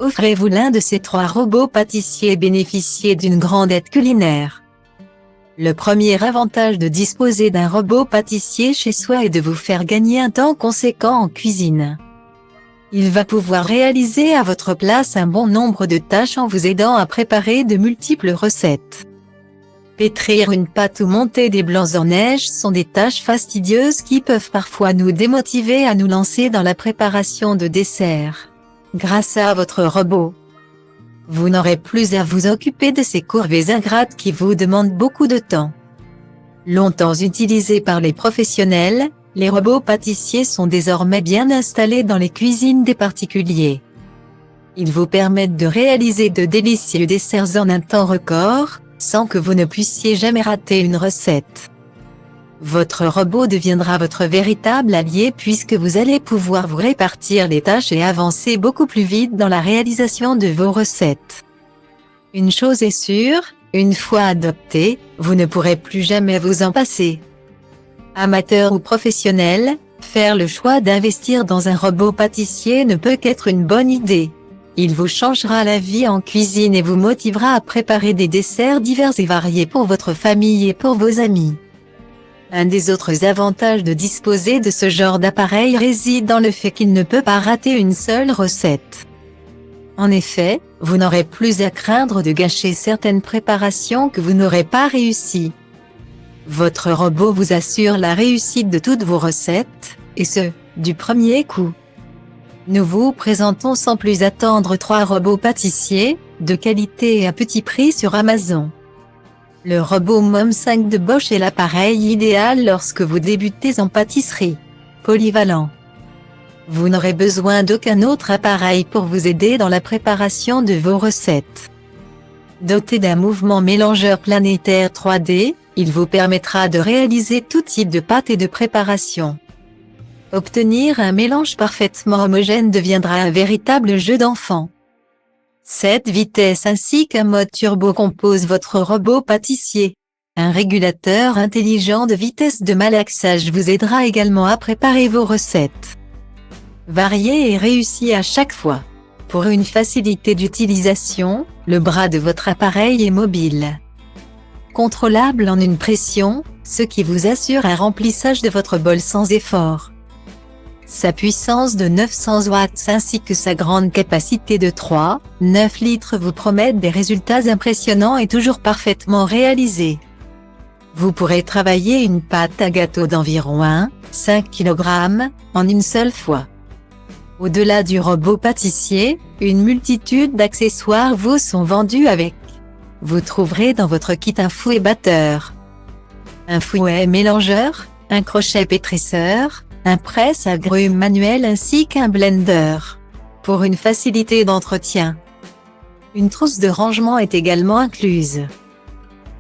Offrez-vous l'un de ces 3 robots pâtissiers et bénéficiez d'une grande aide culinaire. Le premier avantage de disposer d'un robot pâtissier chez soi est de vous faire gagner un temps conséquent en cuisine. Il va pouvoir réaliser à votre place un bon nombre de tâches en vous aidant à préparer de multiples recettes. Pétrir une pâte ou monter des blancs en neige sont des tâches fastidieuses qui peuvent parfois nous démotiver à nous lancer dans la préparation de desserts. Grâce à votre robot, vous n'aurez plus à vous occuper de ces corvées ingrates qui vous demandent beaucoup de temps. Longtemps utilisés par les professionnels, les robots pâtissiers sont désormais bien installés dans les cuisines des particuliers. Ils vous permettent de réaliser de délicieux desserts en un temps record, sans que vous ne puissiez jamais rater une recette. Votre robot deviendra votre véritable allié puisque vous allez pouvoir vous répartir les tâches et avancer beaucoup plus vite dans la réalisation de vos recettes. Une chose est sûre, une fois adopté, vous ne pourrez plus jamais vous en passer. Amateur ou professionnel, faire le choix d'investir dans un robot pâtissier ne peut qu'être une bonne idée. Il vous changera la vie en cuisine et vous motivera à préparer des desserts divers et variés pour votre famille et pour vos amis. Un des autres avantages de disposer de ce genre d'appareil réside dans le fait qu'il ne peut pas rater une seule recette. En effet, vous n'aurez plus à craindre de gâcher certaines préparations que vous n'aurez pas réussies. Votre robot vous assure la réussite de toutes vos recettes, et ce, du premier coup. Nous vous présentons sans plus attendre 3 robots pâtissiers, de qualité et à petit prix sur Amazon. Le robot Mom 5 de Bosch est l'appareil idéal lorsque vous débutez en pâtisserie. Polyvalent. Vous n'aurez besoin d'aucun autre appareil pour vous aider dans la préparation de vos recettes. Doté d'un mouvement mélangeur planétaire 3D, il vous permettra de réaliser tout type de pâte et de préparation. Obtenir un mélange parfaitement homogène deviendra un véritable jeu d'enfant. 7 vitesses ainsi qu'un mode turbo composent votre robot pâtissier. Un régulateur intelligent de vitesse de malaxage vous aidera également à préparer vos recettes. Varié et réussi à chaque fois. Pour une facilité d'utilisation, le bras de votre appareil est mobile. Contrôlable en une pression, ce qui vous assure un remplissage de votre bol sans effort. Sa puissance de 900 watts ainsi que sa grande capacité de 3,9 litres vous promettent des résultats impressionnants et toujours parfaitement réalisés. Vous pourrez travailler une pâte à gâteau d'environ 1,5 kg en une seule fois. Au-delà du robot pâtissier, une multitude d'accessoires vous sont vendus avec. Vous trouverez dans votre kit un fouet batteur, un fouet mélangeur, un crochet pétrisseur, un presse-agrumes manuel ainsi qu'un blender. Pour une facilité d'entretien, une trousse de rangement est également incluse.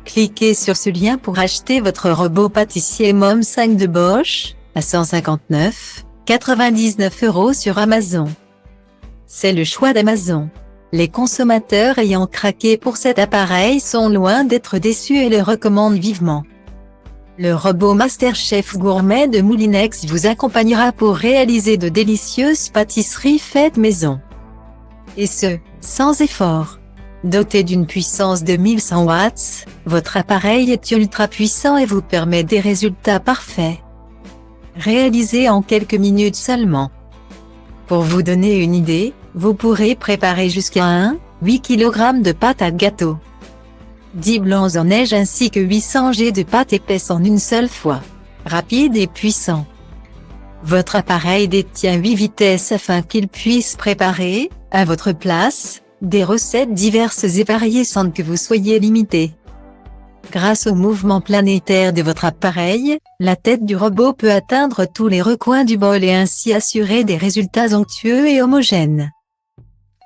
Cliquez sur ce lien pour acheter votre robot pâtissier Mom 5 de Bosch, à 159,99 € sur Amazon. C'est le choix d'Amazon. Les consommateurs ayant craqué pour cet appareil sont loin d'être déçus et le recommandent vivement. Le robot MasterChef Gourmet de Moulinex vous accompagnera pour réaliser de délicieuses pâtisseries faites maison. Et ce, sans effort. Doté d'une puissance de 1100 watts, votre appareil est ultra puissant et vous permet des résultats parfaits. Réalisés en quelques minutes seulement. Pour vous donner une idée, vous pourrez préparer jusqu'à 8 kg de pâte à gâteau. 10 blancs en neige ainsi que 800 g de pâte épaisse en une seule fois. Rapide et puissant. Votre appareil détient 8 vitesses afin qu'il puisse préparer, à votre place, des recettes diverses et variées sans que vous soyez limité. Grâce au mouvement planétaire de votre appareil, la tête du robot peut atteindre tous les recoins du bol et ainsi assurer des résultats onctueux et homogènes.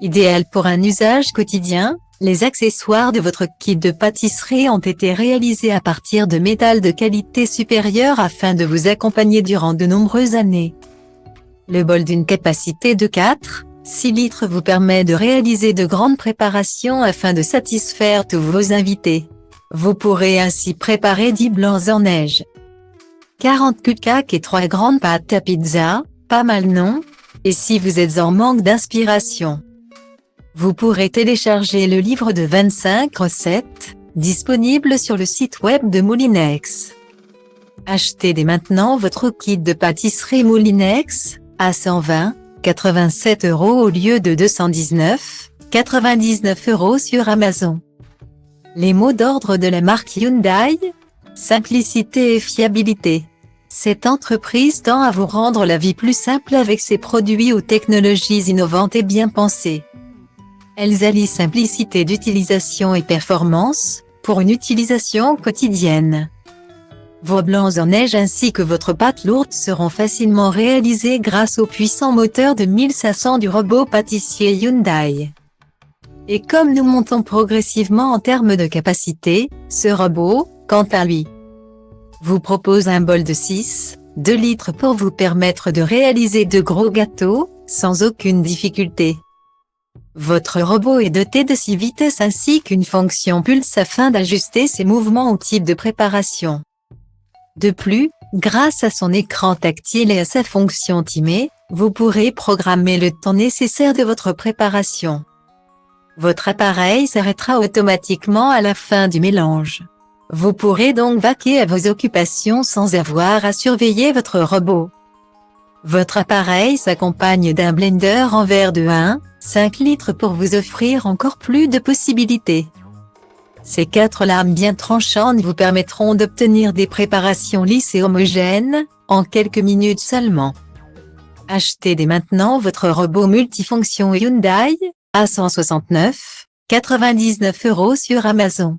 Idéal pour un usage quotidien, les accessoires de votre kit de pâtisserie ont été réalisés à partir de métal de qualité supérieure afin de vous accompagner durant de nombreuses années. Le bol d'une capacité de 4,6 litres vous permet de réaliser de grandes préparations afin de satisfaire tous vos invités. Vous pourrez ainsi préparer 10 blancs en neige, 40 cupcakes et 3 grandes pâtes à pizza, pas mal non? Et si vous êtes en manque d'inspiration, Vous pourrez télécharger le livre de 25 recettes, disponible sur le site web de Moulinex. Achetez dès maintenant votre kit de pâtisserie Moulinex, à 120,87 € au lieu de 219,99 € sur Amazon. Les mots d'ordre de la marque Hyundai: simplicité et fiabilité. Cette entreprise tend à vous rendre la vie plus simple avec ses produits aux technologies innovantes et bien pensées. Elles allient simplicité d'utilisation et performance, pour une utilisation quotidienne. Vos blancs en neige ainsi que votre pâte lourde seront facilement réalisés grâce au puissant moteur de 1500 du robot pâtissier Hyundai. Et comme nous montons progressivement en termes de capacité, ce robot, quant à lui, vous propose un bol de 2 litres pour vous permettre de réaliser de gros gâteaux, sans aucune difficulté. Votre robot est doté de 6 vitesses ainsi qu'une fonction pulse afin d'ajuster ses mouvements au type de préparation. De plus, grâce à son écran tactile et à sa fonction timée, vous pourrez programmer le temps nécessaire de votre préparation. Votre appareil s'arrêtera automatiquement à la fin du mélange. Vous pourrez donc vaquer à vos occupations sans avoir à surveiller votre robot. Votre appareil s'accompagne d'un blender en verre de 1,5 litres pour vous offrir encore plus de possibilités. Ces 4 lames bien tranchantes vous permettront d'obtenir des préparations lisses et homogènes, en quelques minutes seulement. Achetez dès maintenant votre robot multifonction Hyundai, à 169,99 € sur Amazon.